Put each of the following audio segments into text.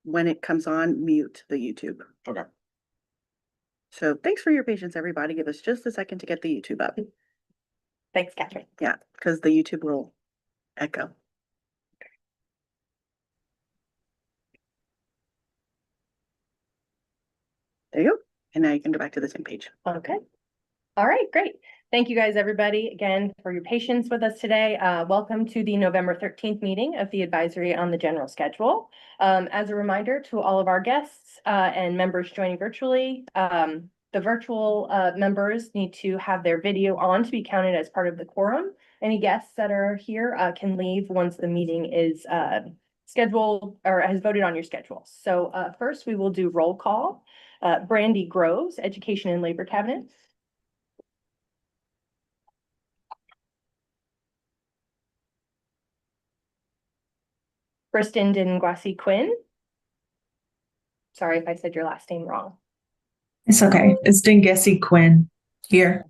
when it comes on, mute the YouTube. Okay. So thanks for your patience, everybody. Give us just a second to get the YouTube up. Thanks, Catherine. Yeah, because the YouTube will echo. There you go. And now you can go back to the same page. Okay. All right, great. Thank you guys, everybody, again, for your patience with us today. Welcome to the November 13th meeting of the Advisory on the General Schedule. As a reminder to all of our guests and members joining virtually, the virtual members need to have their video on to be counted as part of the quorum. Any guests that are here can leave once the meeting is scheduled or has voted on your schedule. So first we will do roll call. Brandy Groves, Education and Labor Cabinet. Kristen Dingwasi Quinn. Sorry if I said your last name wrong. It's okay. It's Dingesi Quinn here.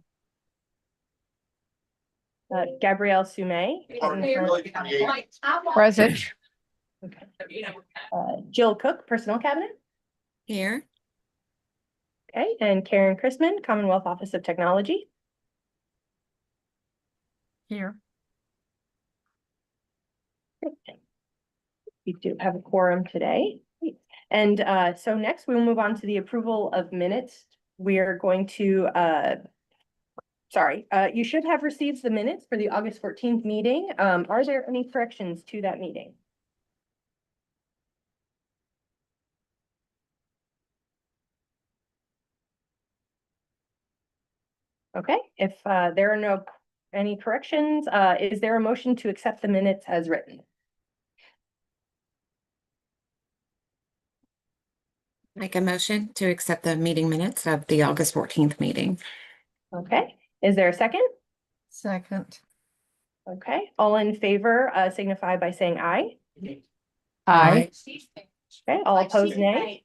Gabrielle Sumay. Present. Okay. Jill Cook, Personnel Cabinet. Here. Okay, and Karen Chrisman, Commonwealth Office of Technology. Here. We do have a quorum today. And so next we will move on to the approval of minutes. We are going to, you should have received the minutes for the August 14th meeting. Are there any corrections to that meeting? Okay, if there are any corrections, is there a motion to accept the minutes as written? Make a motion to accept the meeting minutes of the August 14th meeting. Okay, is there a second? Second. Okay, all in favor signify by saying aye. Aye. Okay, all opposed nay.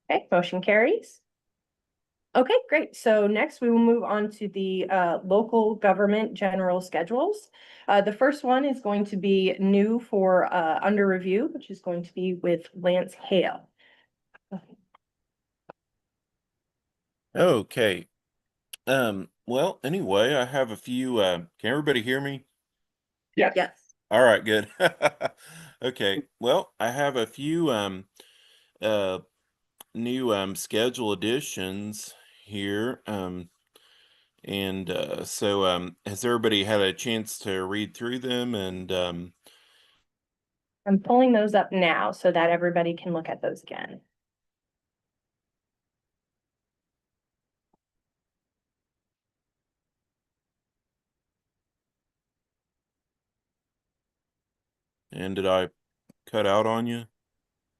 Okay, motion carries. Okay, great. So next we will move on to the local government general schedules. The first one is going to be new for under review, which is going to be with Lance Hale. Okay. Well, anyway, I have a few, can everybody hear me? Yes. Yes. All right, good. Okay. Well, I have a few new schedule additions here. So has everybody had a chance to read through them? And I'm pulling those up now so that everybody can look at those again. did I cut out on you?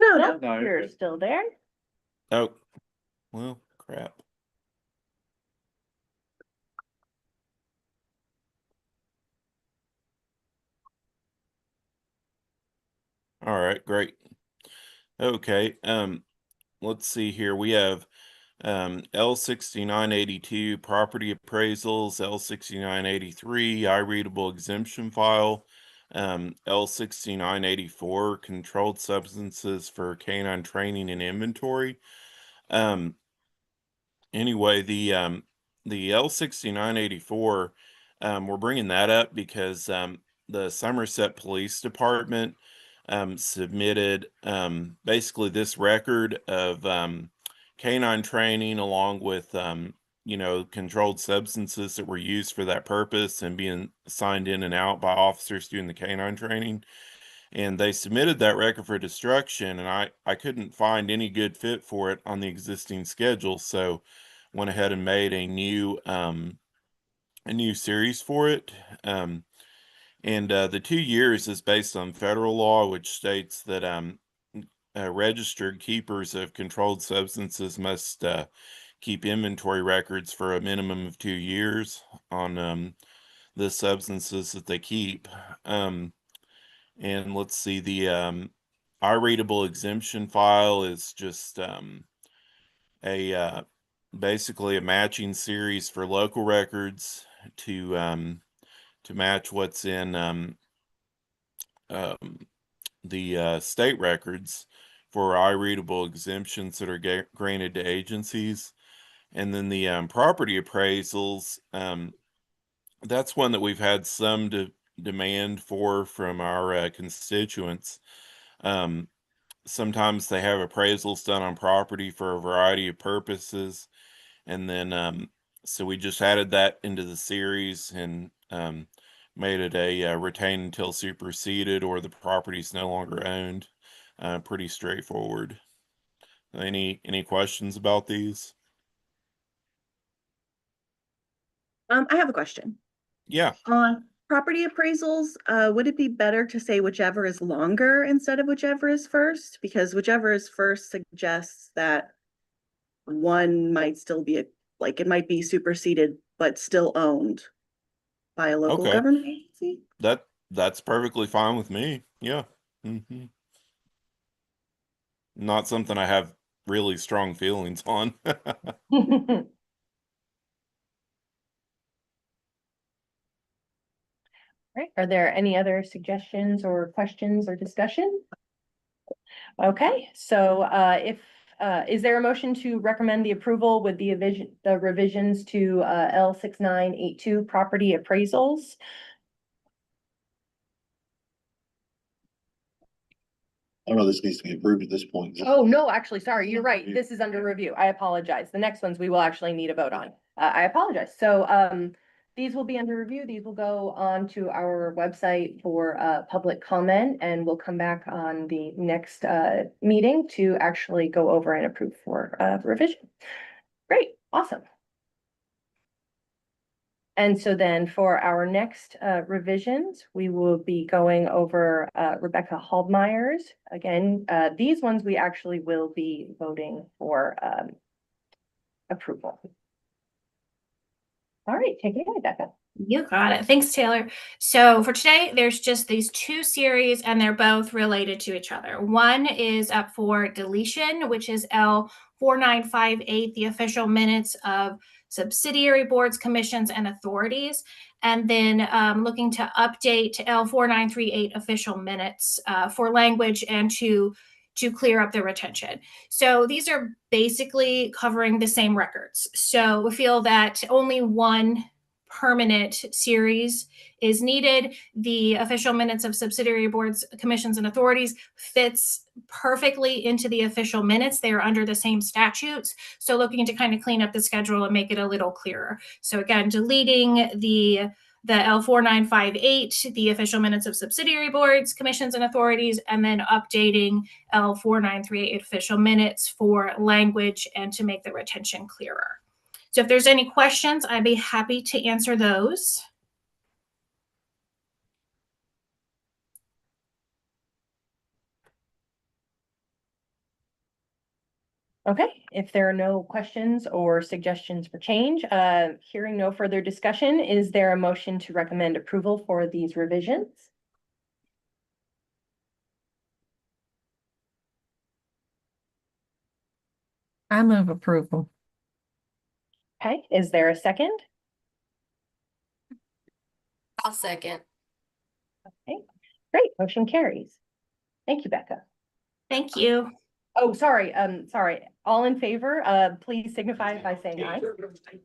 No, No. you're still there. Oh, well, crap. All right, great. Okay, let's see here. We have L6982 property appraisals, L6983 iReadable exemption file, L6984 controlled substances for canine training and inventory. Anyway, the L6984, we're bringing that up because the Somerset Police Department submitted basically this record of canine training along with controlled substances that were used for that purpose and being signed in and out by officers doing the canine training. And they submitted that record for destruction, and I couldn't find any good fit for it on the existing schedule, so went ahead and made a new series for it. And the 2 years is based on federal law, which states that registered keepers of controlled substances must keep inventory records for a minimum of 2 years on the substances that they keep. And let's see, the iReadable exemption file is just basically a matching series for local records to match what's in the state records for iReadable exemptions that are granted to agencies. And then the property appraisals, that's one that we've had some demand for from our constituents. Sometimes they have appraisals done on property for a variety of purposes. And then, so we just added that into the series and made it a retain until superseded or the property's no longer owned. Pretty straightforward. Any questions about these? I have a question. Yeah. On property appraisals, would it be better to say whichever is longer instead of whichever is first? Because whichever is first suggests that one might still be like it might be superseded but still owned by a local Okay. government agency. That's perfectly fine with me. Yeah. Not something I have really strong feelings on. Right, are there any other suggestions or questions or discussion? Okay, so is there a motion to recommend the approval with the revisions to L 6982 property appraisals? I don't know, this needs to be approved at this point. Oh, no, actually, sorry, you're right. This is under review. I apologize. The next ones we will actually need a vote on. I apologize. So these will be under review. These will go on to our website for public comment, and we'll come back on the next meeting to actually go over and approve for revision. Great, awesome. And so then for our next revisions, we will be going over Rebecca Haldmeyer's. Again, these ones we actually will be voting for approval. All right, take it away, Becca. You got it. Thanks, Taylor. So for today, there's just these two series, and they're both related to each other. One is up for deletion, which is L 4958, the official minutes of subsidiary boards, commissions, and authorities. And then looking to update L 4938 official minutes for language and to clear up the retention. So these are basically covering the same records. So we feel that only one permanent series is needed. The official minutes of subsidiary boards, commissions, and authorities fits perfectly into the official minutes. They are under the same statutes. So looking to kind of clean up the schedule and make it a little clearer. So again, deleting the L 4958, the official minutes of subsidiary boards, commissions, and authorities, and then updating L 4938 official minutes for language and to make the retention clearer. So if there's any questions, I'd be happy to answer those. Okay, if there are no questions or suggestions for change, hearing no further discussion, is there a motion to recommend approval for these revisions? I move approval. Okay, is there a second? I'll second. Okay, great, motion carries. Thank you, Becca. Thank you. Oh, sorry, all in favor, please signify by saying aye.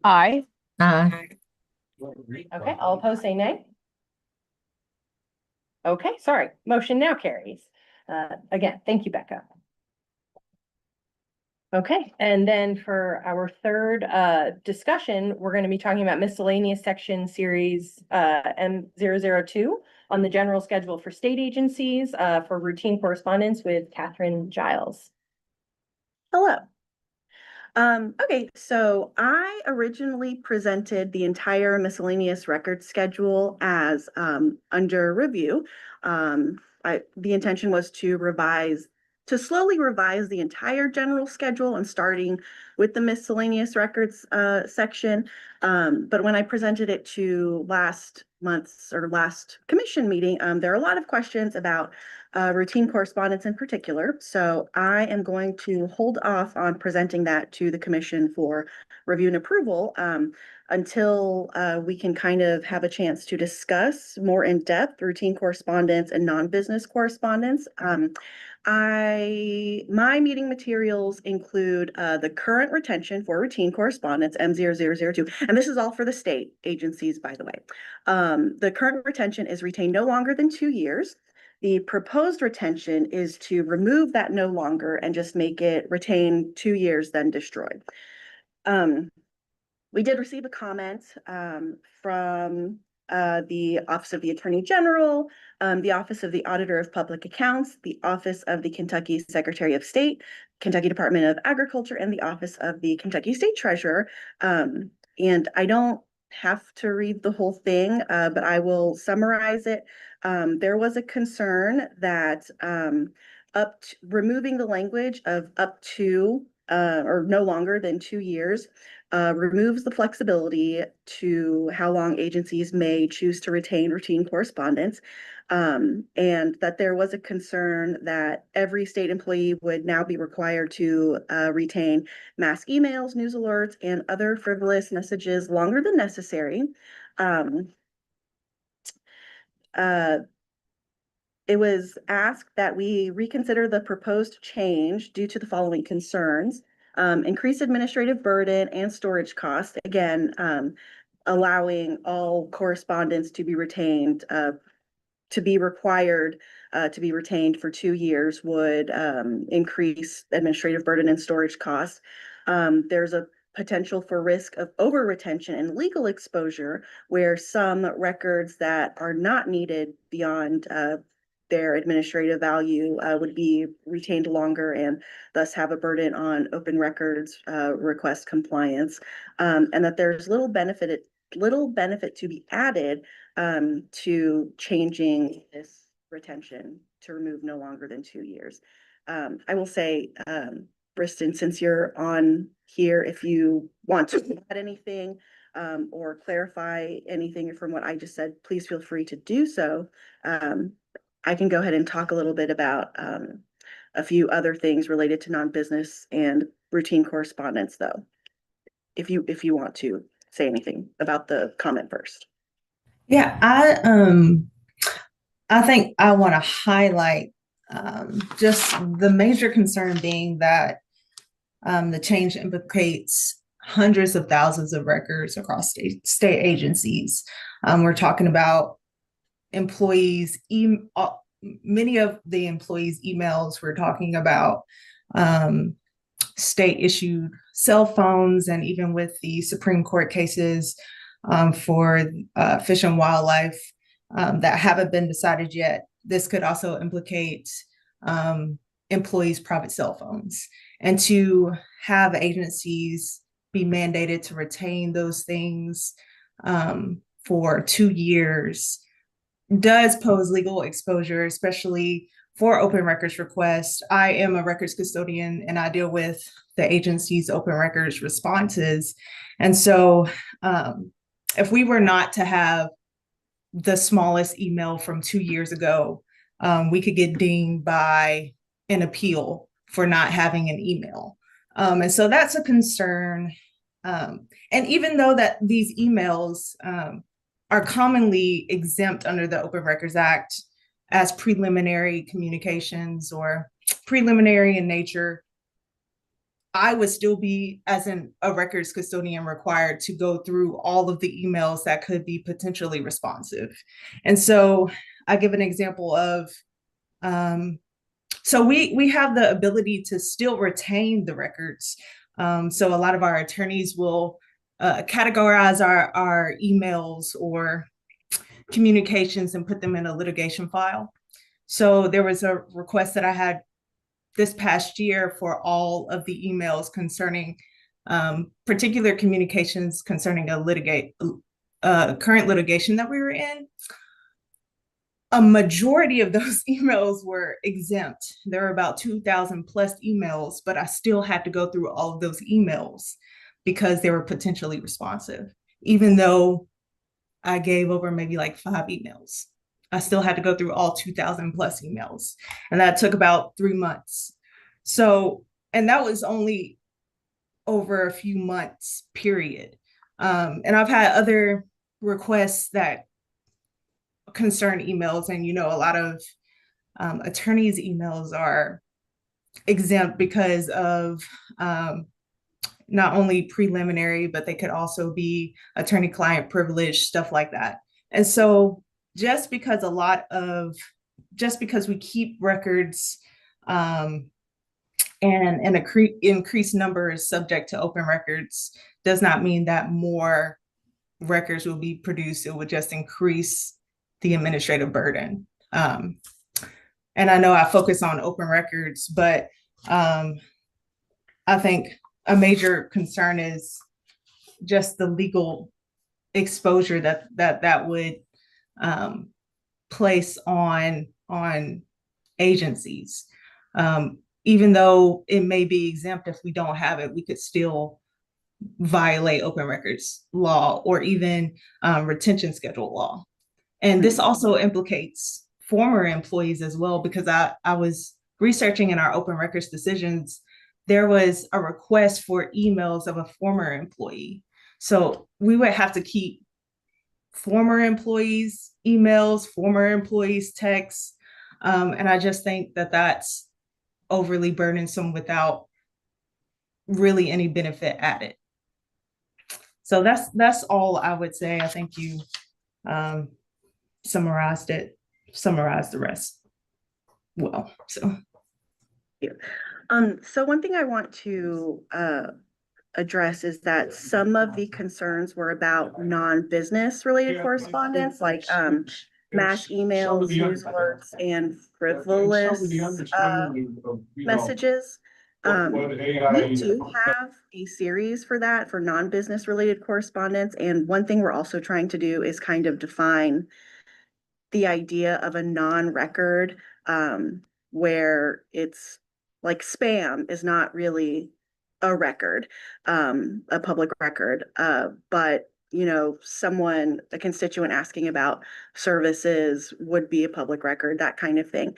Aye. Okay, all opposed say nay. Okay, sorry, motion now carries. Again, thank you, Becca. Okay, and then for our third discussion, we're going to be talking about miscellaneous section series M002 on the general schedule for state agencies for routine correspondence with Catherine Giles. Hello. Okay, so I originally presented the entire miscellaneous record schedule as under review. The intention was to slowly revise the entire general schedule and starting with the miscellaneous records section. But when I presented it to last month's or last commission meeting, there are a lot of questions about routine correspondence in particular. So I am going to hold off on presenting that to the commission for review and approval until we can kind of have a chance to discuss more in depth routine correspondence and non-business correspondence. My meeting materials include the current retention for routine correspondence M0002, and this is all for the state agencies, by the way. The current retention is retained no longer than 2 years. The proposed retention is to remove that no longer and just make it retain 2 years, then destroyed. We did receive a comment from the Office of the Attorney General, the Office of the Auditor of Public Accounts, the Office of the Kentucky Secretary of State, Kentucky Department of Agriculture, and the Office of the Kentucky State Treasurer. And I don't have to read the whole thing, but I will summarize it. There was a concern that removing the language of up to or no longer than 2 years removes the flexibility to how long agencies may choose to retain routine correspondence, and that there was a concern that every state employee would now be required to retain mass emails, news alerts, and other frivolous messages longer than necessary. It was asked that we reconsider the proposed change due to the following concerns. Increased administrative burden and storage costs, again, allowing all correspondence to be retained, to be required to be retained for 2 years would increase administrative burden and storage costs. There's a potential for risk of over retention and legal exposure where some records that are not needed beyond their administrative value would be retained longer and thus have a burden on open records request compliance, and that there's little benefit to be added to changing this retention to remove no longer than 2 years. I will say, Briston, since you're on here, if you want to add anything or clarify anything from what I just said, please feel free to do so. I can go ahead and talk a little bit about a few other things related to non-business and routine correspondence, though, if you want to say anything about the comment first. Yeah, I think I want to highlight just the major concern being that the change implicates hundreds of thousands of records across state agencies. We're talking about employees, many of the employees' emails. We're talking about state issued cell phones, and even with the Supreme Court cases for Fish and Wildlife that haven't been decided yet, this could also implicate employees' private cell phones. And to have agencies be mandated to retain those things for 2 years does pose legal exposure, especially for open records requests. I am a records custodian and I deal with the agency's open records responses. And so if we were not to have the smallest email from 2 years ago, we could get dinged by an appeal for not having an email. And so that's a concern. And even though that these emails are commonly exempt under the Open Records Act as preliminary communications or preliminary in nature, I would still be, as a records custodian, required to go through all of the emails that could be potentially responsive. And so I give an example of, so we have the ability to still retain the records. So a lot of our attorneys will categorize our emails or communications and put them in a litigation file. So there was a request that I had this past year for all of the emails concerning particular communications concerning a current litigation that we were in. A majority of those emails were exempt. There were about 2,000 plus emails, but I still had to go through all of those emails because they were potentially responsive, even though I gave over maybe like 5 emails. I still had to go through all 2,000 plus emails, and that took about 3 months. So, and that was only over a few months period. And I've had other requests that concern emails, and a lot of attorneys' emails are exempt because of not only preliminary, but they could also be attorney-client privilege, stuff like that. And so just because we keep records and increased numbers subject to open records does not mean that more records will be produced. It would just increase the administrative burden. And I know I focus on open records, but I think a major concern is just the legal exposure that would place on agencies. Even though it may be exempt, if we don't have it, we could still violate open records law or even retention schedule law. And this also implicates former employees as well, because I was researching in our open records decisions, there was a request for emails of a former employee. So we would have to keep former employees' emails, former employees' texts. And I just think that that's overly burdensome without really any benefit added. So that's all I would say. I think you summarized the rest well. So one thing I want to address is that some of the concerns were about non-business related correspondence, like mass emails, news alerts, and frivolous messages. We do have a series for that, for non-business related correspondence. And one thing we're also trying to do is kind of define the idea of a non-record, where it's like spam is not really a record, a public record, but someone, a constituent asking about services would be a public record, that kind of thing.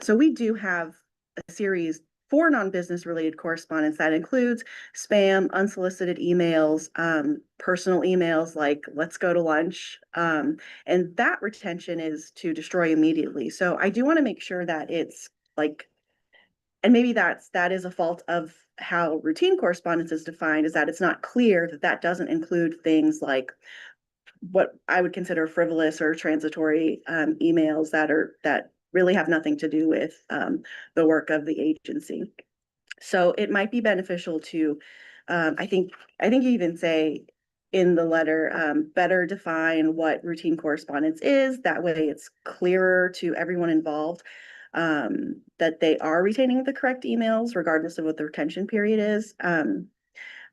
So we do have a series for non-business related correspondence that includes spam, unsolicited emails, personal emails like let's go to lunch. And that retention is to destroy immediately. So I do want to make sure that it's like, and maybe that is a fault of how routine correspondence is defined, is that it's not clear that that doesn't include things like what I would consider frivolous or transitory emails that really have nothing to do with the work of the agency. So it might be beneficial to, I think you even say in the letter, better define what routine correspondence is. That way it's clearer to everyone involved that they are retaining the correct emails regardless of what the retention period is.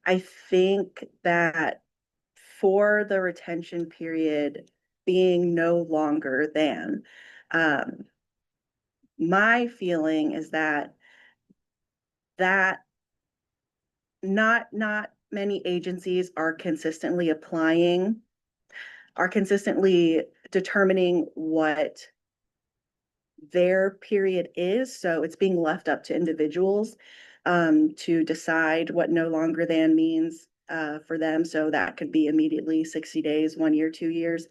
I think that for the retention period being no longer than, my feeling is that not many agencies are consistently determining what their period is. So it's being left up to individuals to decide what no longer than means for them. So that could be immediately 60 days, 1 year, 2 years.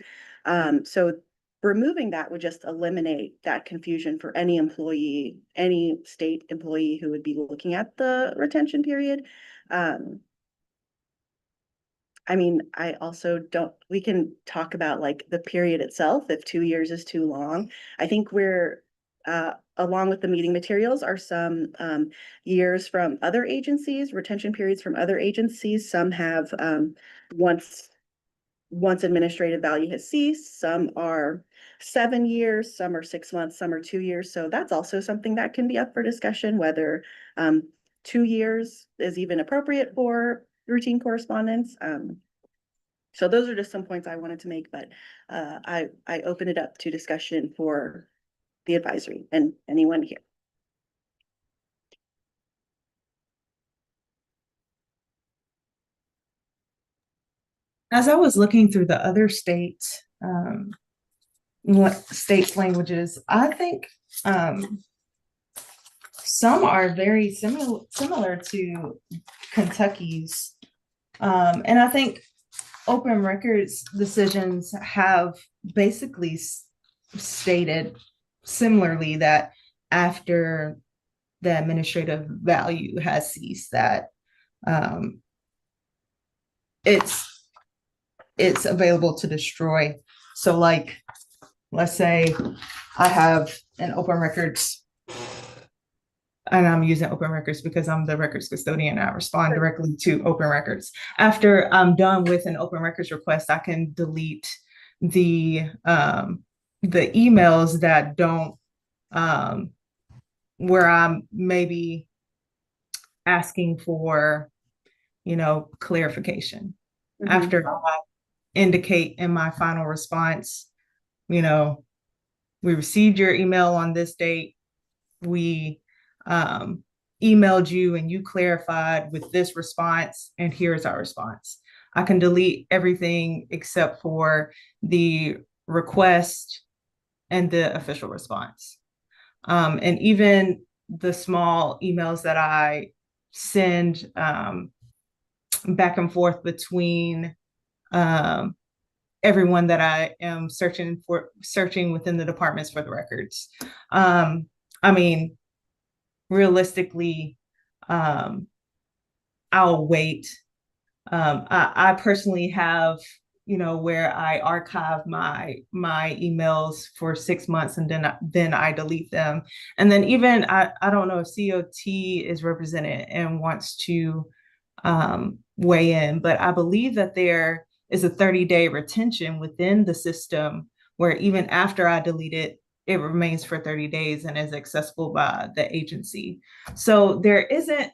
So removing that would just eliminate that confusion for any employee, any state employee who would be looking at the retention period. I mean, I also we can talk about like the period itself, if 2 years is too long. I think we're, along with the meeting materials are some years from other agencies, retention periods from other agencies. Some have once administrative value has ceased, some are 7 years, some are 6 months, some are 2 years. So that's also something that can be up for discussion, whether 2 years is even appropriate for routine correspondence. So those are just some points I wanted to make, but I open it up to discussion for the advisory and anyone here. As I was looking through the other state states languages. I think some are very similar to Kentucky's. And I think open records decisions have basically stated similarly that after the administrative value has ceased, that it's available to destroy. So like, let's say I have an open records, and I'm using open records because I'm the records custodian. I respond directly to open records. After I'm done with an open records request, I can delete the emails that don't, where I'm maybe asking for, clarification. Mhm. After I indicate in my final response, we received your email on this date. We emailed you and you clarified with this response, and here's our response. I can delete everything except for the request and the official response. And even the small emails that I send back and forth between everyone that I am searching within the departments for the records. I mean, realistically, I'll wait. I personally have, where I archive my emails for 6 months, and then I delete them. And then even I don't know if COT is represented and wants to weigh in, but I believe that there is a 30-day retention within the system where even after I delete it, it remains for 30 days and is accessible by the agency. So there isn't,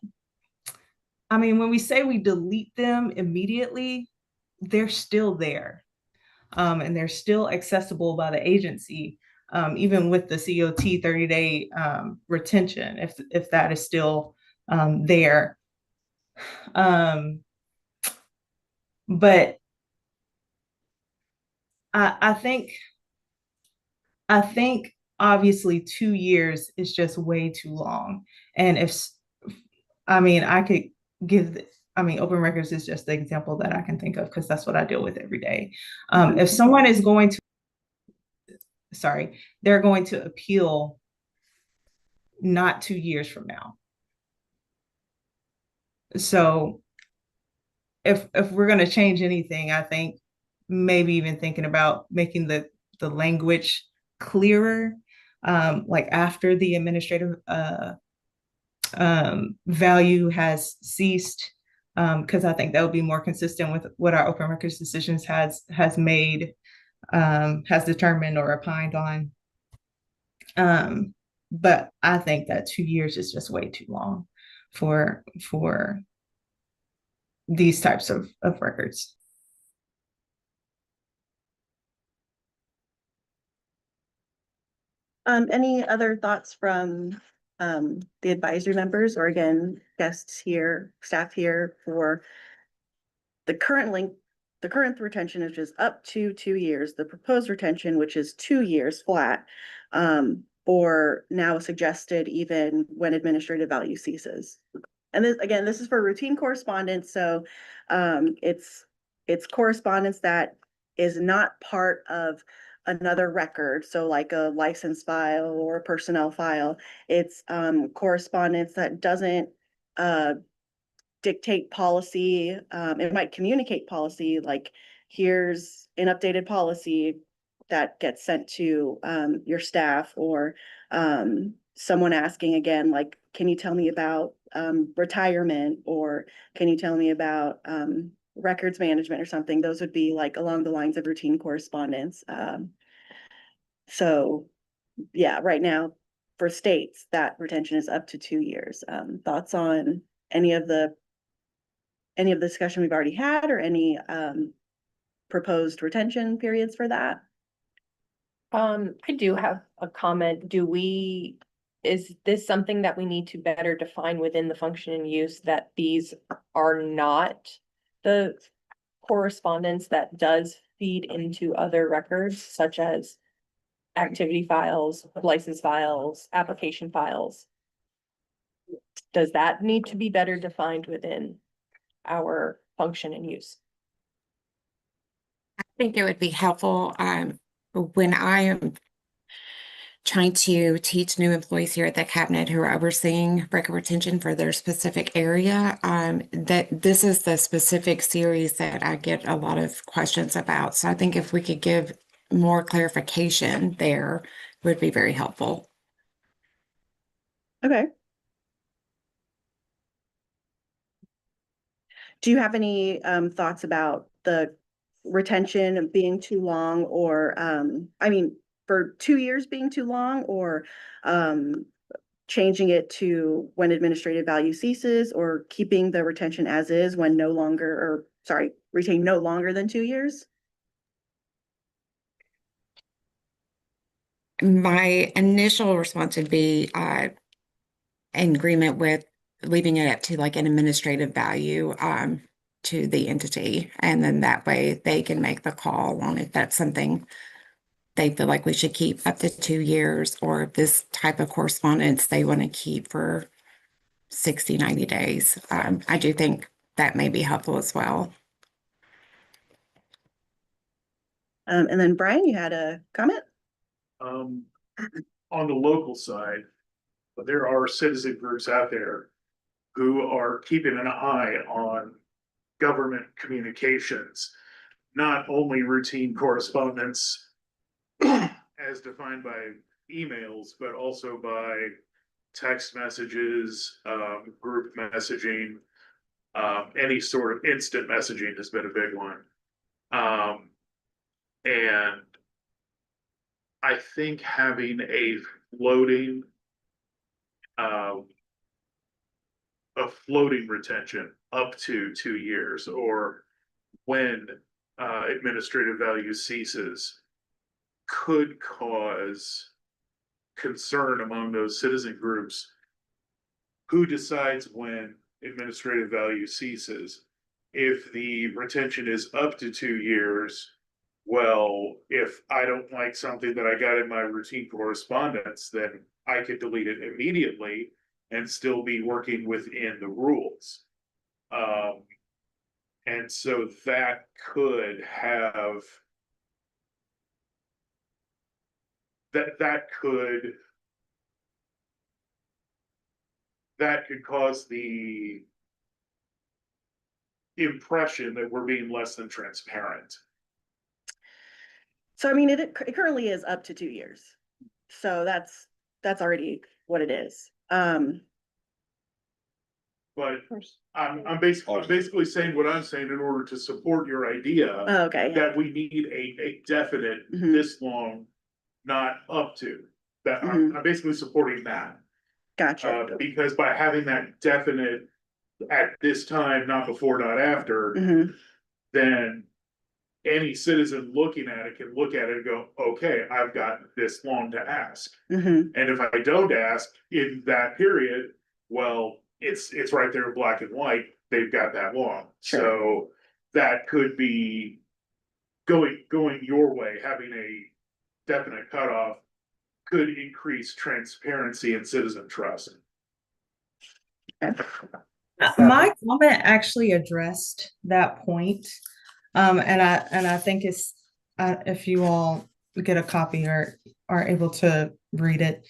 when we say we delete them immediately, they're still there. And they're still accessible by the agency, even with the COT 30-day retention, if that is still there. But I think obviously 2 years is just way too long. And I could give, open records is just the example that I can think of because that's what I deal with every day. If someone is going to, they're going to appeal not 2 years from now. So if we're going to change anything, I think maybe even thinking about making the language clearer, like after the administrative value has ceased, because I think that would be more consistent with what our open records decisions has made, has determined or opined on. But I think that 2 years is just way too long for these types of records. Any other thoughts from the advisory members, or again, guests here, staff here, for the current retention, which is up to 2 years, the proposed retention, which is 2 years flat, or now suggested even when administrative value ceases. And this is for routine correspondence, so it's correspondence that is not part of another record, so like a license file or a personnel file. It's correspondence that doesn't dictate policy. It might communicate policy, like here's an updated policy that gets sent to your staff, or someone asking again, like, can you tell me about retirement, or can you tell me about records management or something. Those would be like along the lines of routine correspondence. So yeah, right now for states, that retention is up to 2 years. Thoughts on any of the discussion we've already had, or any proposed retention periods for that? I do have a comment. Is this something that we need to better define within the function and use, that these are not the correspondence that does feed into other records, such as activity files, license files, application files. Does that need to be better defined within our function and use? I think it would be helpful, when I am trying to teach new employees here at the cabinet who are overseeing record retention for their specific area, that this is the specific series that I get a lot of questions about. So I think if we could give more clarification there would be very helpful. Okay. Do you have any thoughts about the retention being too long, or I mean, for 2 years being too long, or changing it to when administrative value ceases, or keeping the retention as is when no longer, or sorry, retain no longer than 2 years? My initial response would be in agreement with leaving it up to like an administrative value to the entity. And then that way they can make the call on if that's something they feel like we should keep up to 2 years, or if this type of correspondence they want to keep for 60, 90 days. I do think that may be helpful as well. And then Brian, you had a comment? On the local side, there are citizen groups out there who are keeping an eye on government communications, not only routine correspondence as defined by emails, but also by text messages, group messaging, any sort of instant messaging has been a big one. And I think having a floating retention up to 2 years, or when administrative value ceases, could cause concern among those citizen groups. Who decides when administrative value ceases? If the retention is up to 2 years, well, if I don't like something that I got in my routine correspondence, then I could delete it immediately and still be working within the rules. And so that could have that could cause the impression that we're being less than transparent. So I mean, it currently is up to 2 years. So that's already what it is. But I'm basically saying what I'm saying in order to support your idea Okay. that we need a definite Mhm. this long, not up to. That I'm basically supporting that. Gotcha. Because by having that definite at this time, not before, not after, Mhm. then any citizen looking at it can look at it and go, okay, I've got this long to ask. Mhm. And if I don't ask in that period, well, it's right there in black and white. They've got that long. Sure. So that could be going your way, having a definite cutoff could increase transparency and citizen trust. Okay. My comment actually addressed that point. And I think it's if you all get a copy or are able to read it,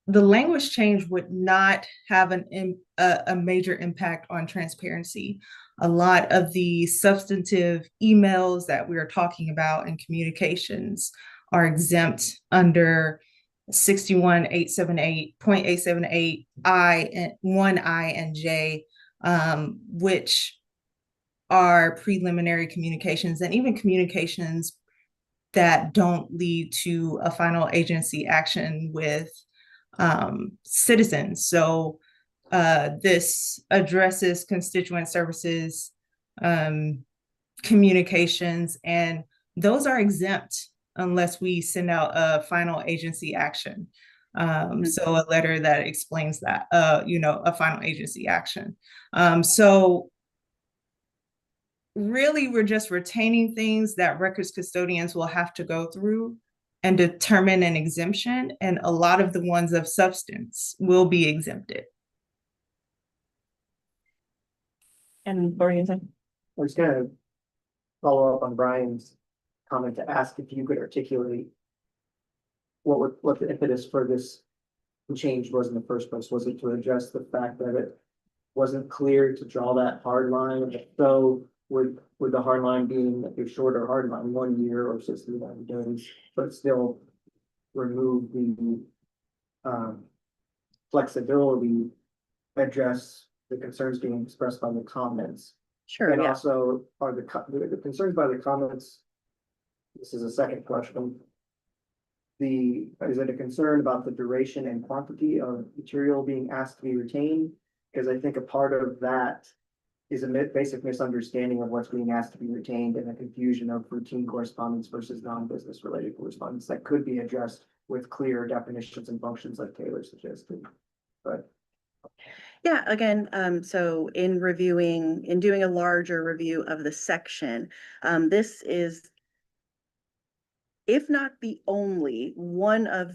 the language change would not have a major impact on transparency. A lot of the substantive emails that we are talking about in communications are exempt under 61878.878 I and 1I and J, which are preliminary communications, and even communications that don't lead to a final agency action with citizens. So this addresses constituent services, communications, and those are exempt unless we send out a final agency action. So a letter that explains that, a final agency action. So really, we're just retaining things that records custodians will have to go through and determine an exemption, and a lot of the ones of substance will be exempted. And what were you saying? I was gonna follow up on Brian's comment to ask if you could articulate what the impetus for this change was in the first place. Was it to address the fact that it wasn't clear to draw that hard line? If so, would the hard line being a shorter hard line, 1 year or 69 days, but still remove the flexibility, address the concerns being expressed by the comments? Sure, And yeah. also, are the concerns by the comments? This is a second question. Is it a concern about the duration and quantity of material being asked to be retained? Because I think a part of that is a basic misunderstanding of what's being asked to be retained and a confusion of routine correspondence versus non-business related correspondence that could be addressed with clear definitions and functions like Taylor suggested. But Yeah, again, so in doing a larger review of the section, this is, if not the only, one of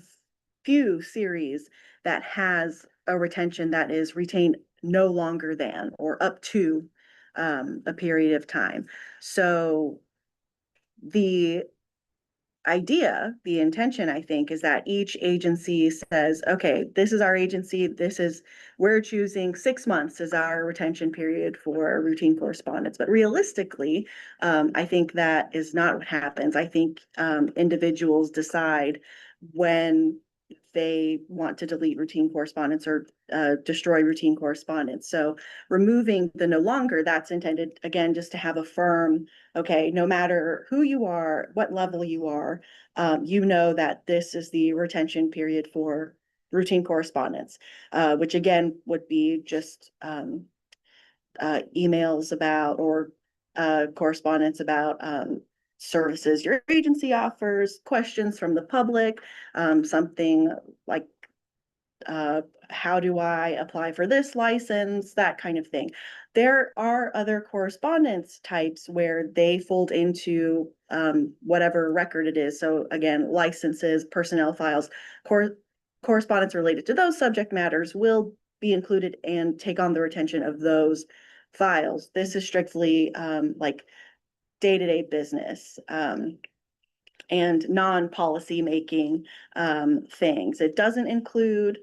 few series that has a retention that is retained no longer than or up to a period of time. So the intention, I think, is that each agency says, okay, this is our agency, we're choosing 6 months as our retention period for routine correspondence. But realistically, I think that is not what happens. I think individuals decide when they want to delete routine correspondence or destroy routine correspondence. So removing the no longer, that's intended, again, just to have a firm, okay, no matter who you are, what level you are, you know that this is the retention period for routine correspondence, which again would be just emails about or correspondence about services your agency offers, questions from the public, something like how do I apply for this license, that kind of thing. There are other correspondence types where they fold into whatever record it is. So again, licenses, personnel files, correspondence related to those subject matters will be included and take on the retention of those files. This is strictly like day-to-day business and non-policy making things. It doesn't include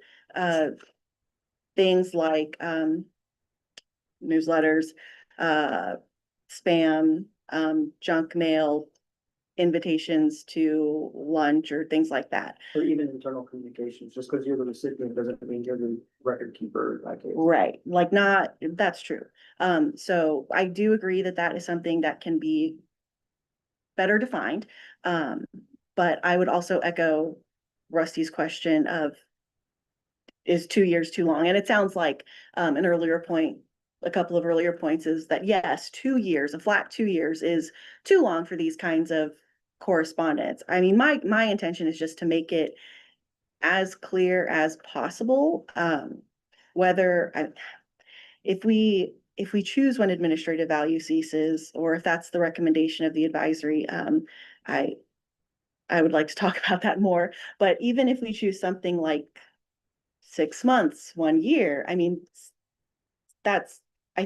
things like newsletters, spam, junk mail, invitations to lunch or things like that. or even internal communications, just because you're the recipient doesn't mean you're the record keeper in that case. Right, like that's true. So I do agree that that is something that can be better defined. But I would also echo Rusty's question of, is 2 years too long? And it sounds like a couple of earlier points is that yes, 2 years, a flat 2 years is too long for these kinds of correspondence. I mean, my intention is just to make it as clear as possible. If we choose when administrative value ceases, or if that's the recommendation of the advisory, I would like to talk about that more. But even if we choose something like 6 months, 1 year, I mean, I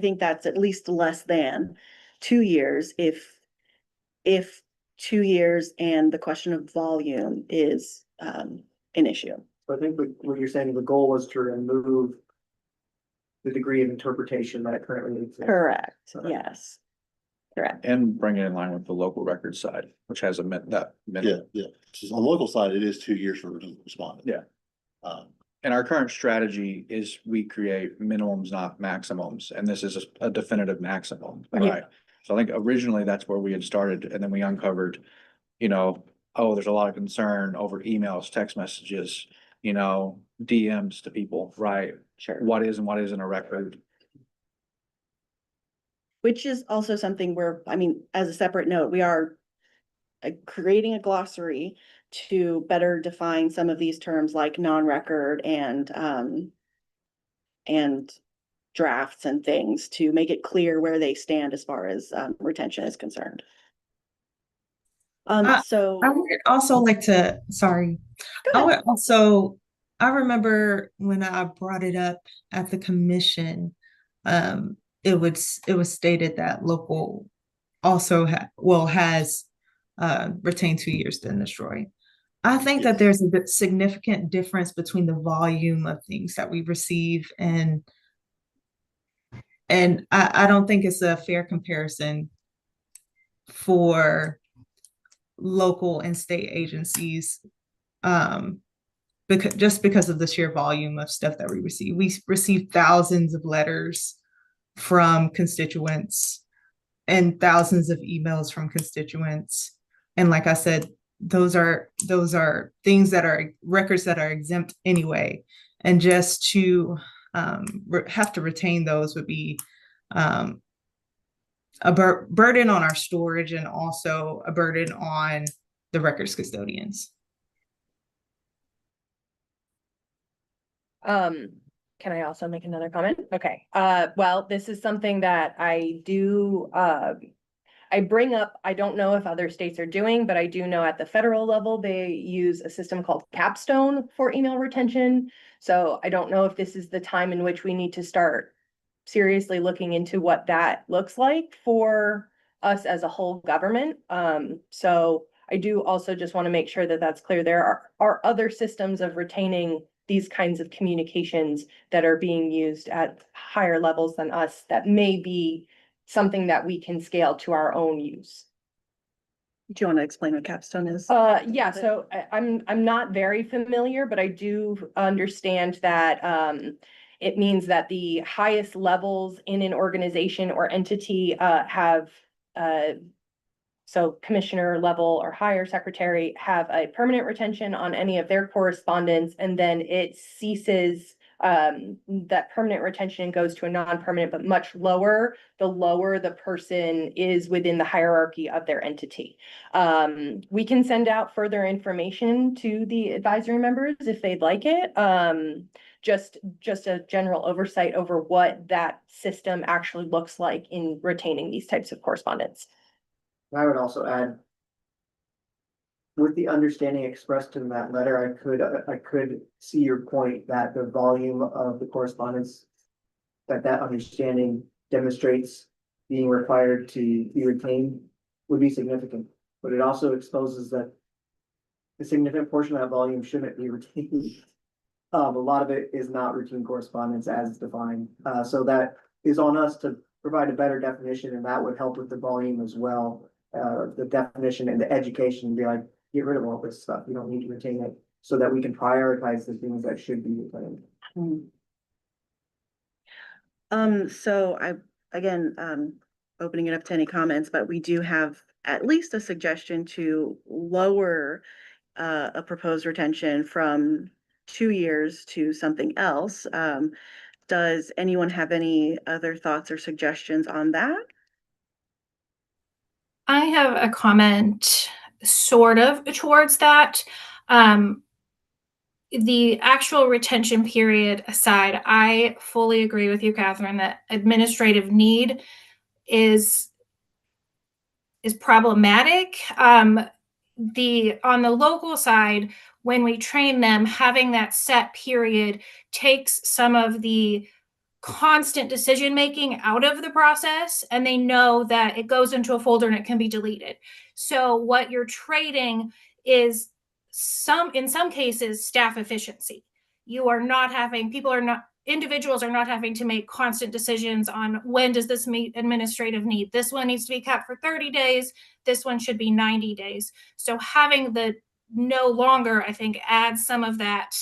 think that's at least less than 2 years if 2 years and the question of volume is an issue. So I think what you're saying, the goal was to remove the degree of interpretation that currently exists. Correct, Okay. yes. Correct. And bring it in line with the local record side, which has Yeah, yeah. So on the local side, it is 2 years for routine respondent. Yeah. And our current strategy is we create minimums, not maximums, and this is a definitive maximum, Yeah. right? So I think originally that's where we had started, and then we uncovered, oh, there's a lot of concern over emails, text messages, DMs to people, right? Sure. What is and what isn't a record? Which is also something where, I mean, as a separate note, we are creating a glossary to better define some of these terms like non-record and drafts and things to make it clear where they stand as far as retention is concerned. So I would also like to, sorry, go ahead. I remember when I brought it up at the commission, it was stated that local also has retained 2 years to destroy. I think that there's a significant difference between the volume of things that we receive and I don't think it's a fair comparison for local and state agencies, because of the sheer volume of stuff that we receive. We receive thousands of letters from constituents and thousands of emails from constituents. And like I said, those are things that are records that are exempt anyway. And just to have to retain those would be a burden on our storage and also a burden on the records custodians. Can I also make another comment? Okay. Well, this is something that I do, I bring up, I don't know if other states are doing, but I do know at the federal level, they use a system called Capstone for email retention. So I don't know if this is the time in which we need to start seriously looking into what that looks like for us as a whole government. So I do also just want to make sure that that's clear. There are other systems of retaining these kinds of communications that are being used at higher levels than us that may be something that we can scale to our own use. Do you want to explain what Capstone is? Yeah, so I'm not very familiar, but I do understand that it means that the highest levels in an organization or entity have so commissioner level or higher secretary have a permanent retention on any of their correspondence, and then it ceases that permanent retention goes to a non-permanent, but much lower, the lower the person is within the hierarchy of their entity. We can send out further information to the advisory members if they'd like it. Just a general oversight over what that system actually looks like in retaining these types of correspondence. I would also add, with the understanding expressed in that letter, I could see your point that the volume of the correspondence, that understanding demonstrates being required to be retained would be significant. But it also exposes that a significant portion of that volume shouldn't be retained. A lot of it is not routine correspondence as defined. So that is on us to provide a better definition, and that would help with the volume as well. The definition and the education, be like, get rid of all this stuff. You don't need to retain it, so that we can prioritize the things that should be retained. So opening it up to any comments, but we do have at least a suggestion to lower a proposed retention from 2 years to something else. Does anyone have any other thoughts or suggestions on that? I have a comment sort of towards that. The actual retention period aside, I fully agree with you, Catherine, that administrative need is problematic. On the local side, when we train them, having that set period takes some of the constant decision making out of the process, and they know that it goes into a folder and it can be deleted. So what you're trading is in some cases staff efficiency. Individuals are not having to make constant decisions on when does this meet administrative need. This one needs to be kept for 30 days. This one should be 90 days. So having the no longer, I think, adds some of that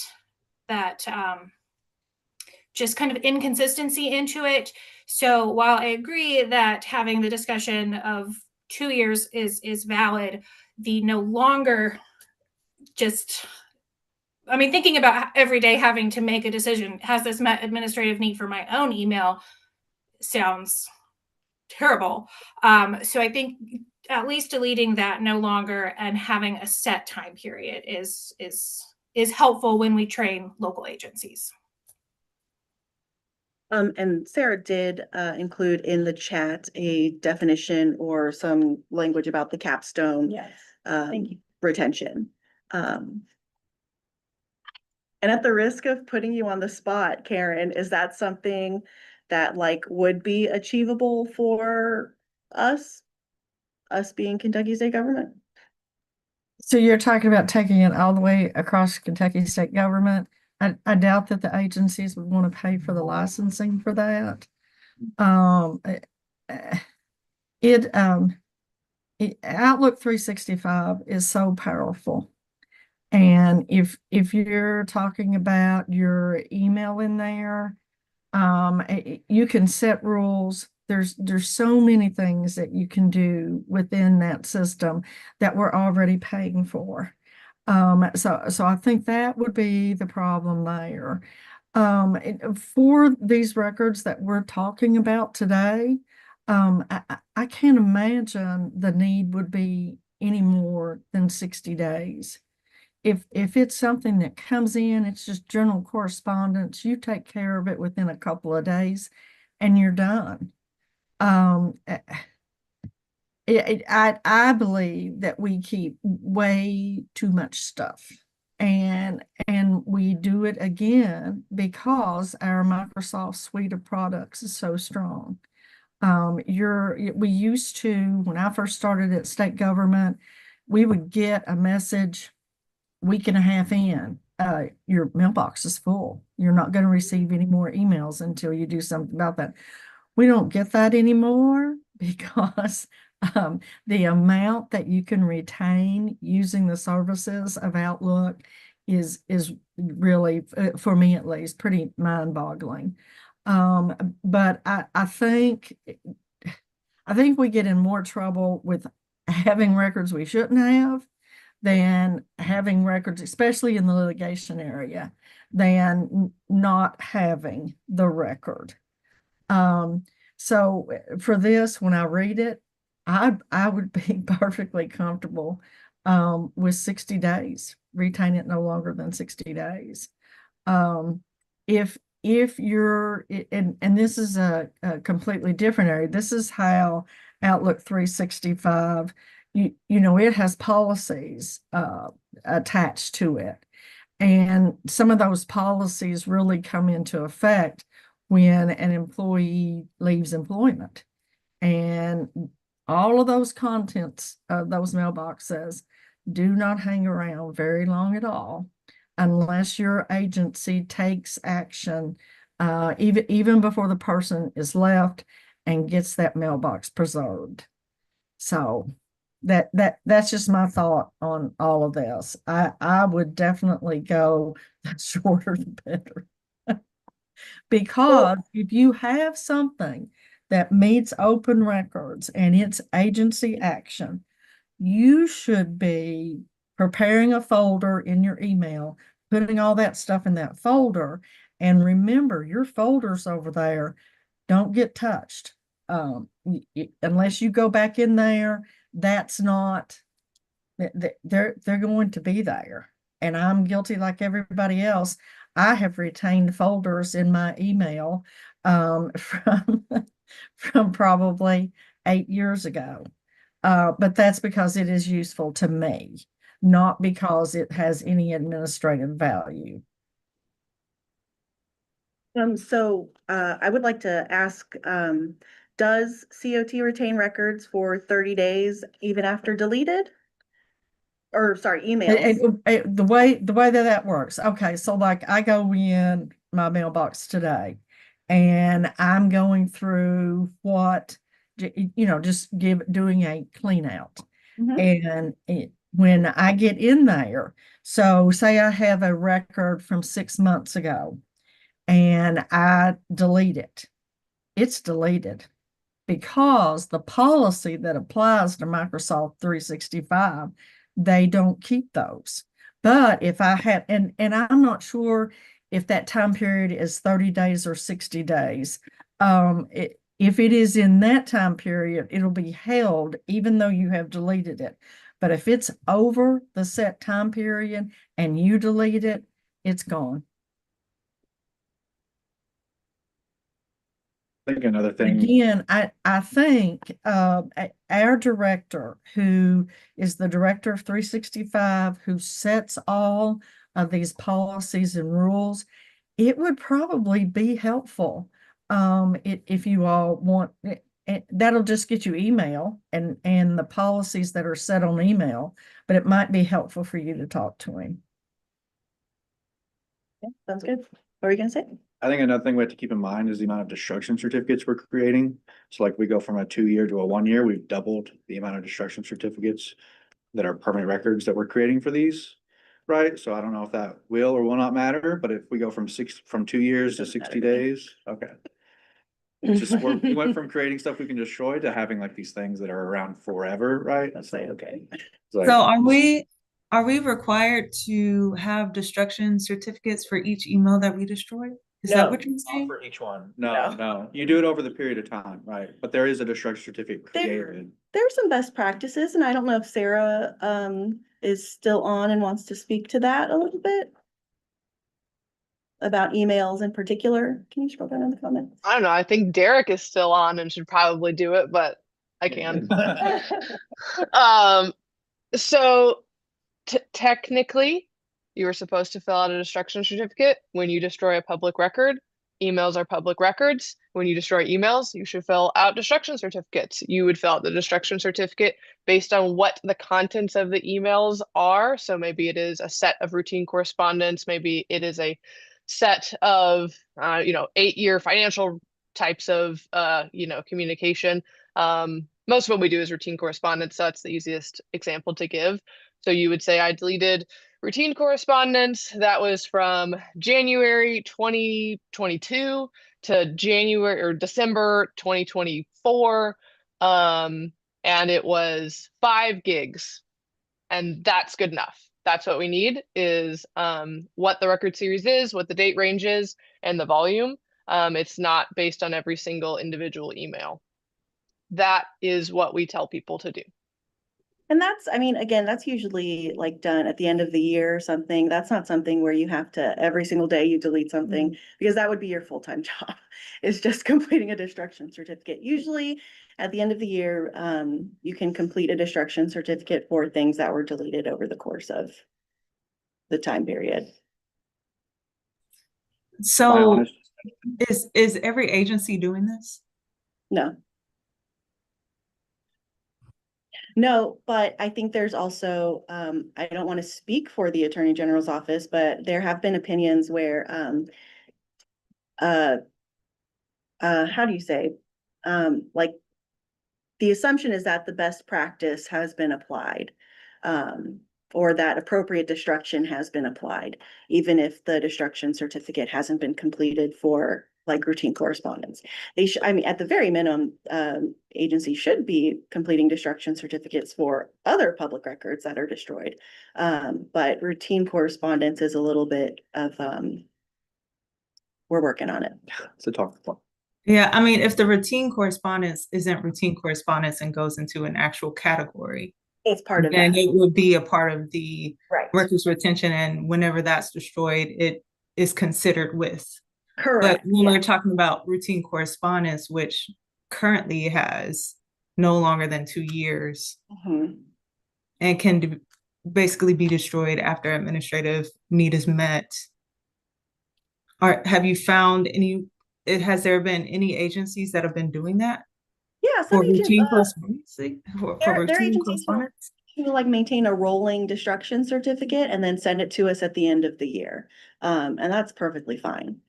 just kind of inconsistency into it. So while I agree that having the discussion of 2 years is valid, the no longer thinking about every day having to make a decision, has this met administrative need for my own email, sounds terrible. So I think at least deleting that no longer and having a set time period is helpful when we train local agencies. And Sarah did include in the chat a definition or some language about the capstone Yes, thank you. retention. And at the risk of putting you on the spot, Karen, is that something that like would be achievable for us being Kentucky state government? So you're talking about taking it all the way across Kentucky state government? I doubt that the agencies would want to pay for the licensing for that. Outlook 365 is so powerful. And if you're talking about your email in there, you can set rules. There's so many things that you can do within that system that we're already paying for. So I think that would be the problem there. For these records that we're talking about today, I can't imagine the need would be any more than 60 days. If it's something that comes in, it's just general correspondence, you take care of it within a couple of days and you're done. I believe that we keep way too much stuff, and we do it again because our Microsoft suite of products is so strong. We used to, when I first started at state government, we would get a message week and a half in, your mailbox is full. You're not going to receive any more emails until you do something about that. We don't get that anymore because the amount that you can retain using the services of Outlook is really, for me at least, pretty mind-boggling. But I think we get in more trouble with having records we shouldn't have than having records, especially in the litigation area, than not having the record. So for this, when I read it, I would be perfectly comfortable with 60 days, retain it no longer than 60 days. If you're, and this is a completely different area, this is how Outlook 365, you know, it has policies attached to it. And some of those policies really come into effect when an employee leaves employment. And all of those contents of those mailboxes do not hang around very long at all unless your agency takes action even before the person is left and gets that mailbox preserved. So that's just my thought on all of this. I would definitely go the shorter the better. Because if you have something that meets open records and it's agency action, you should be preparing a folder in your email, putting all that stuff in that folder. And remember, your folders over there don't get touched. Unless you go back in there, that's not, they're going to be there. And I'm guilty like everybody else. I have retained folders in my email from probably 8 years ago. But that's because it is useful to me, not because it has any administrative value. So I would like to ask, does COT retain records for 30 days even after deleted? Or sorry, emails. The way that works. Okay, so like I go in my mailbox today and I'm going through what, you know, just doing a clean out. And when I get in there, so say I have a record from 6 months ago and I delete it, it's deleted because the policy that applies to Microsoft 365, they don't keep those. But if I had, and I'm not sure if that time period is 30 days or 60 days. If it is in that time period, it'll be held even though you have deleted it. But if it's over the set time period and you delete it, it's gone. I think another thing, Again, I think our director, who is the director of 365, who sets all of these policies and rules, it would probably be helpful if you all want that'll just get you email and the policies that are set on email, but it might be helpful for you to talk to him. Yeah, sounds good. What were you gonna say? I think another thing we have to keep in mind is the amount of destruction certificates we're creating. So like we go from a 2-year to a 1-year, we've doubled the amount of destruction certificates that are permanent records that we're creating for these. Right? So I don't know if that will or will not matter, but if we go from 2 years to Doesn't 60 matter to me. days, okay. It's just we went from creating stuff we can destroy to having like these things that are around forever, right? Let's say, okay. It's like- So are we required to have destruction certificates for each email that we destroy? Is No. that what you're Not saying? for each one. No. No, you do it over the period of time, right? But there is a destruction certificate There- created. There are some best practices, and I don't know if Sarah is still on and wants to speak to that a little bit. About emails in particular. Can you scroll down in the comments? I don't know. I think Derek is still on and should probably do it, but I can. So technically, you were supposed to fill out a destruction certificate when you destroy a public record. Emails are public records. When you destroy emails, you should fill out destruction certificates. You would fill out the destruction certificate based on what the contents of the emails are. So maybe it is a set of routine correspondence. Maybe it is a set of, 8-year financial types of, communication. Most of what we do is routine correspondence. So that's the easiest example to give. So you would say I deleted routine correspondence that was from January 2022 to January or December 2024. And it was 5 gigs. And that's good enough. That's what we need is what the record series is, what the date range is, and the volume. It's not based on every single individual email. That is what we tell people to do. And that's, I mean, again, that's usually like done at the end of the year or something. That's not something where you have to, every single day you delete something, because that would be your full-time job, is just completing a destruction certificate. Usually at the end of the year, you can complete a destruction certificate for things that were deleted over the course of the time period. My So honest- is every agency doing this? No. No, but I think there's also, I don't want to speak for the Attorney General's office, but there have been opinions where, how do you say? Like, the assumption is that the best practice has been applied, or that appropriate destruction has been applied, even if the destruction certificate hasn't been completed for like routine correspondence. They should, I mean, at the very minimum, agencies should be completing destruction certificates for other public records that are destroyed. But routine correspondence is a little bit of, we're working on it. It's a talk point. Yeah, I mean, if the routine correspondence isn't routine correspondence and goes into an actual category, It's part of then that. it would be a part of the Right. records retention, and whenever that's destroyed, it is considered with. Correct. But when yeah. we're talking about routine correspondence, which currently has no longer than 2 years Mhm. and can basically be destroyed after administrative need is met. Have you found has there been any agencies that have been doing that? Yeah, some For agents, routine correspondence? For there are routine agencies correspondence? who like maintain a rolling destruction certificate and then send it to us at the end of the year. And that's perfectly fine.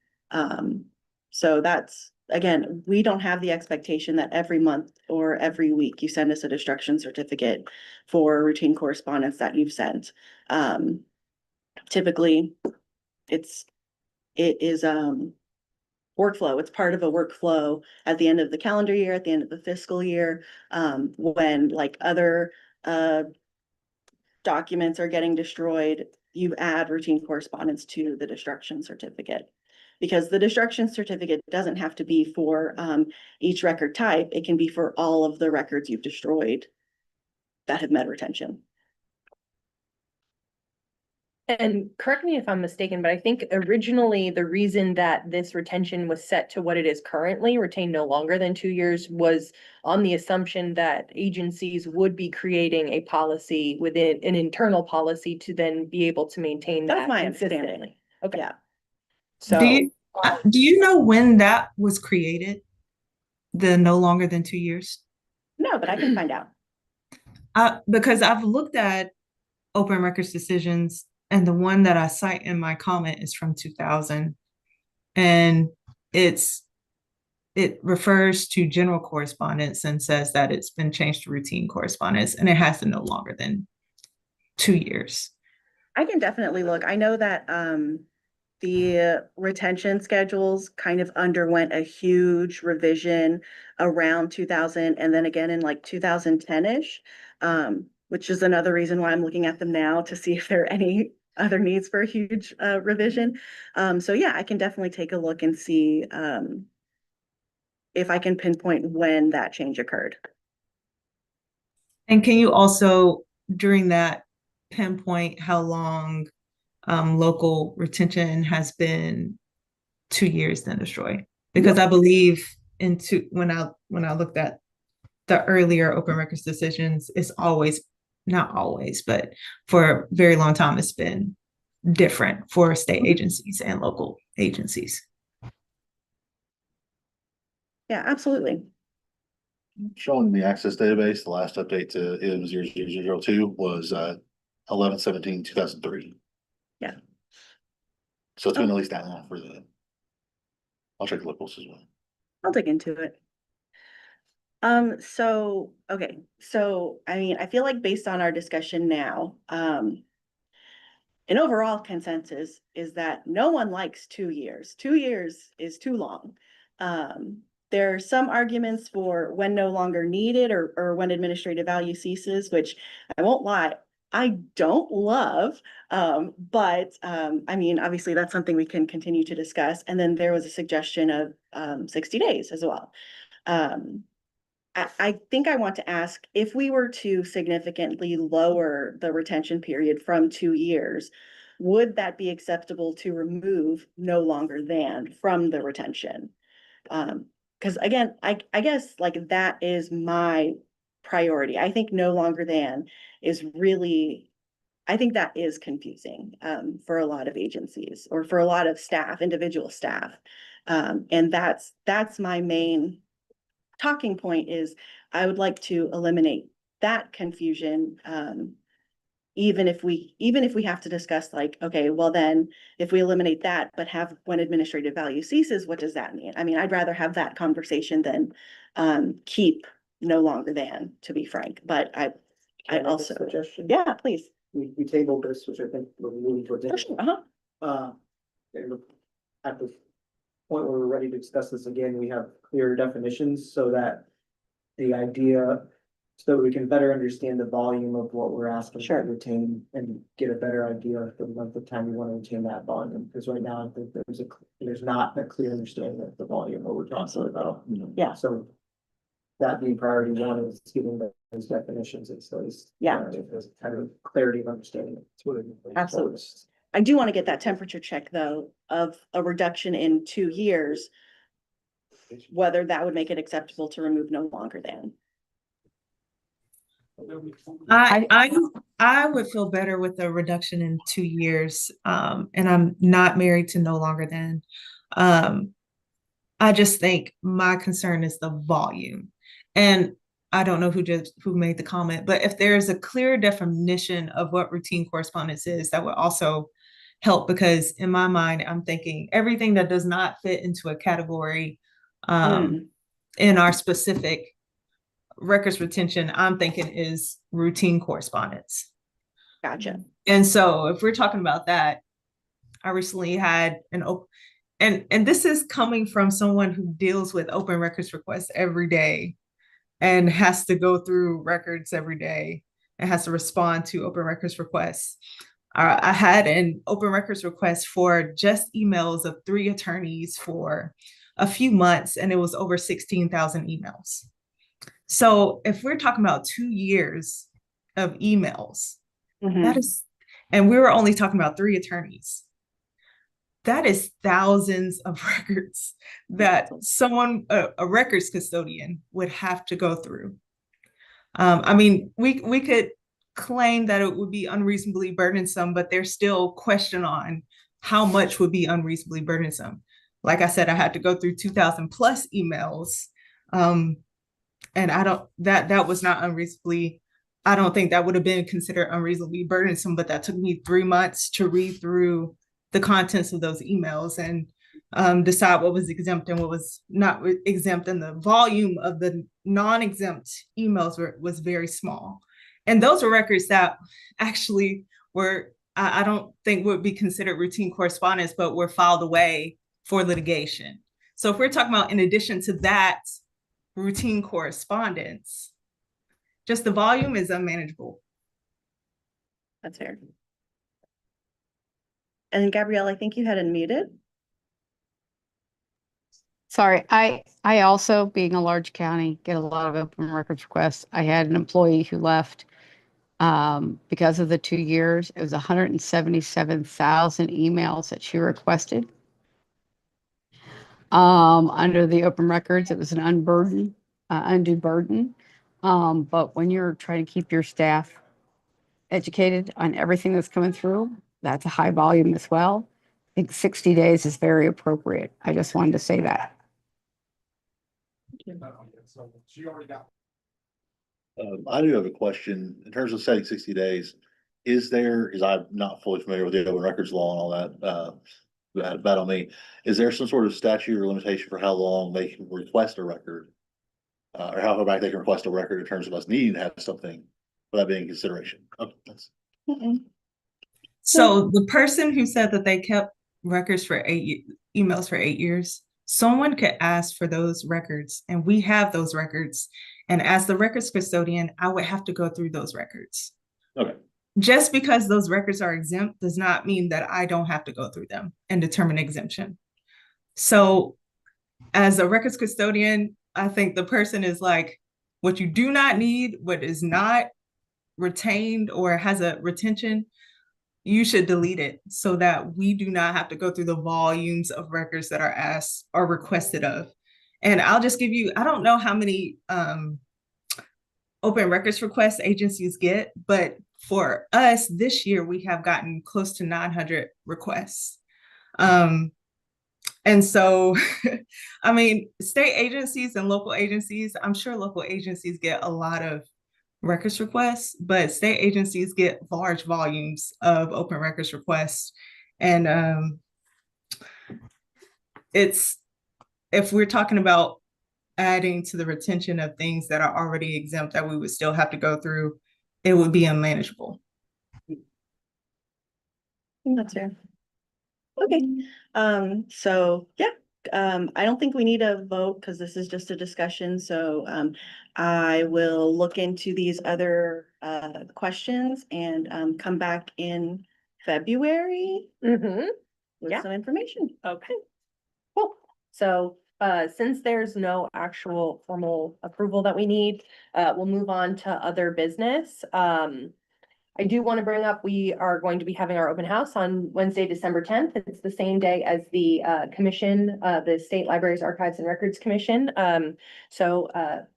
So that's, again, we don't have the expectation that every month or every week you send us a destruction certificate for routine correspondence that you've sent. Typically, it is workflow. It's part of a workflow at the end of the calendar year, at the end of the fiscal year, when like other documents are getting destroyed, you add routine correspondence to the destruction certificate. Because the destruction certificate doesn't have to be for each record type, it can be for all of the records you've destroyed that have met retention. And correct me if I'm mistaken, but I think originally the reason that this retention was set to what it is currently, retained no longer than 2 years, was on the assumption that agencies would be creating a policy within an internal policy to then be able to maintain That's that my consistently. understanding. Okay. Yeah. So. Do you know when that was created? The no longer than 2 years? No, but I can find out. Because I've looked at open records decisions, and the one that I cite in my comment is from 2000. And it refers to general correspondence and says that it's been changed to routine correspondence, and it has to no longer than 2 years. I can definitely look. I know that the retention schedules kind of underwent a huge revision around 2000 and then again in like 2010-ish, which is another reason why I'm looking at them now to see if there are any other needs for a huge revision. So yeah, I can definitely take a look and see if I can pinpoint when that change occurred. And can you also, during that, pinpoint how long local retention has been 2 years then destroyed? Because I believe when I looked at the earlier open records decisions, it's always, not always, but for a very long time, it's been different for state agencies and local agencies. Yeah, absolutely. Showing the access database, the last update to IM 00002 was 11/17/2003. Yeah. So it's been at least that long for the. I'll check the locals as well. I'll dig into it. So, okay, so, I mean, I feel like based on our discussion now, an overall consensus is that no one likes 2 years. 2 years is too long. There are some arguments for when no longer needed or when administrative value ceases, which I won't lie, I don't love. But I mean, obviously that's something we can continue to discuss. And then there was a suggestion of 60 days as well. I think I want to ask if we were to significantly lower the retention period from 2 years, would that be acceptable to remove no longer than from the retention? Because again, I guess like that is my priority. I think no longer than is really, I think that is confusing for a lot of agencies or for a lot of staff, individual staff. And that's my main talking point is I would like to eliminate that confusion. Even if we have to discuss like, okay, well then if we eliminate that, but have when administrative value ceases, what does that mean? I mean, I'd rather have that conversation than keep no longer than, to be frank, but I Can make a also, suggestion? yeah, please. We tabled this, which I think we're moving towards. For sure, uh-huh. And at the point where we're ready to discuss this again, we have clear definitions so that the idea, so we can better understand the volume of what we're asking to Sure. retain and get a better idea of the length of time we want to retain that volume. Because right now, I think there's not a clear understanding of the volume what we're talking about. Yeah. So that being priority one is getting those definitions in place. Yeah. There's kind of clarity of understanding. That's what it is. Absolutely. I do want to get that temperature check though of a reduction in 2 years, whether that would make it acceptable to remove no longer than. I would feel better with a reduction in 2 years. And I'm not married to no longer than. I just think my concern is the volume. And I don't know who made the comment, but if there is a clear definition of what routine correspondence is, that would also help, because in my mind, I'm thinking everything that does not fit into a category in our specific records retention, I'm thinking is routine correspondence. Gotcha. And so if we're talking about that, I recently had and this is coming from someone who deals with open records requests every day and has to go through records every day and has to respond to open records requests. I had an open records request for just emails of 3 attorneys for a few months, and it was over 16,000 emails. So if we're talking about 2 years of emails, that is, And we were only talking about 3 attorneys. That is thousands of records that someone, a records custodian would have to go through. I mean, we could claim that it would be unreasonably burdensome, but there's still question on how much would be unreasonably burdensome. Like I said, I had to go through 2,000 plus emails. And that was not unreasonably, I don't think that would have been considered unreasonably burdensome, but that took me 3 months to read through the contents of those emails and decide what was exempt and what was not exempt. And the volume of the non-exempt emails was very small. And those were records that actually were, I don't think would be considered routine correspondence, but were filed away for litigation. So if we're talking about, in addition to that routine correspondence, just the volume is unmanageable. That's fair. And Gabrielle, I think you had unmuted. Sorry, I also, being a large county, get a lot of open records requests. I had an employee who left because of the 2 years. It was 177,000 emails that she requested. Under the open records, it was an undue burden. But when you're trying to keep your staff educated on everything that's coming through, that's a high volume as well. I think 60 days is very appropriate. I just wanted to say that. I do have a question in terms of setting 60 days. Because I'm not fully familiar with the open records law and all that, bad on me. Is there some sort of statute or limitation for how long they can request a record? Or how far back they can request a record in terms of us needing to have something for that being in consideration? Okay, that's. So the person who said that they kept records for emails for 8 years, someone could ask for those records, and we have those records. And as the records custodian, I would have to go through those records. Okay. Just because those records are exempt does not mean that I don't have to go through them and determine exemption. So as a records custodian, I think the person is like, what you do not need, what is not retained or has a retention, you should delete it so that we do not have to go through the volumes of records that are asked or requested of. And I'll just give you, I don't know how many open records requests agencies get, but for us this year, we have gotten close to 900 requests. And so, I mean, state agencies and local agencies, I'm sure local agencies get a lot of records requests, but state agencies get large volumes of open records requests. And if we're talking about adding to the retention of things that are already exempt that we would still have to go through, it would be unmanageable. That's fair. Okay, so yeah, I don't think we need a vote because this is just a discussion. So I will look into these other questions and come back in February with Yeah. some information. Okay, cool. So since there's no actual formal approval that we need, we'll move on to other business. I do want to bring up, we are going to be having our open house on Wednesday, December 10th. It's the same day as the commission, the State Libraries, Archives and Records Commission. So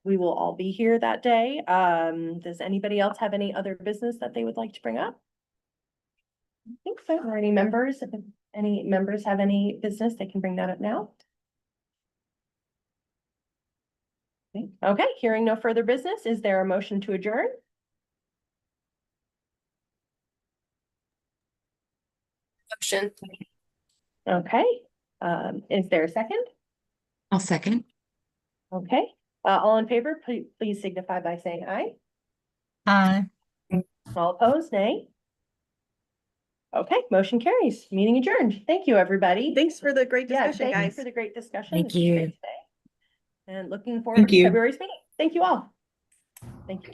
we will all be here that day. Does anybody else have any other business that they would like to bring up? I think so. Or any members? If any members have any business, they can bring that up now. Okay, hearing no further business, is there a motion to adjourn? Motion. Okay, is there a second? I'll second. Okay, all in favor, please signify by saying aye. Aye. All opposed, nay. Okay, motion carries. Meeting adjourned. Thank you, everybody. Thanks for the great Yeah, discussion, thank you guys. for the great discussion. Thank This was great you. today. And looking forward Thank to you. February's meeting. Thank you all. Thank you.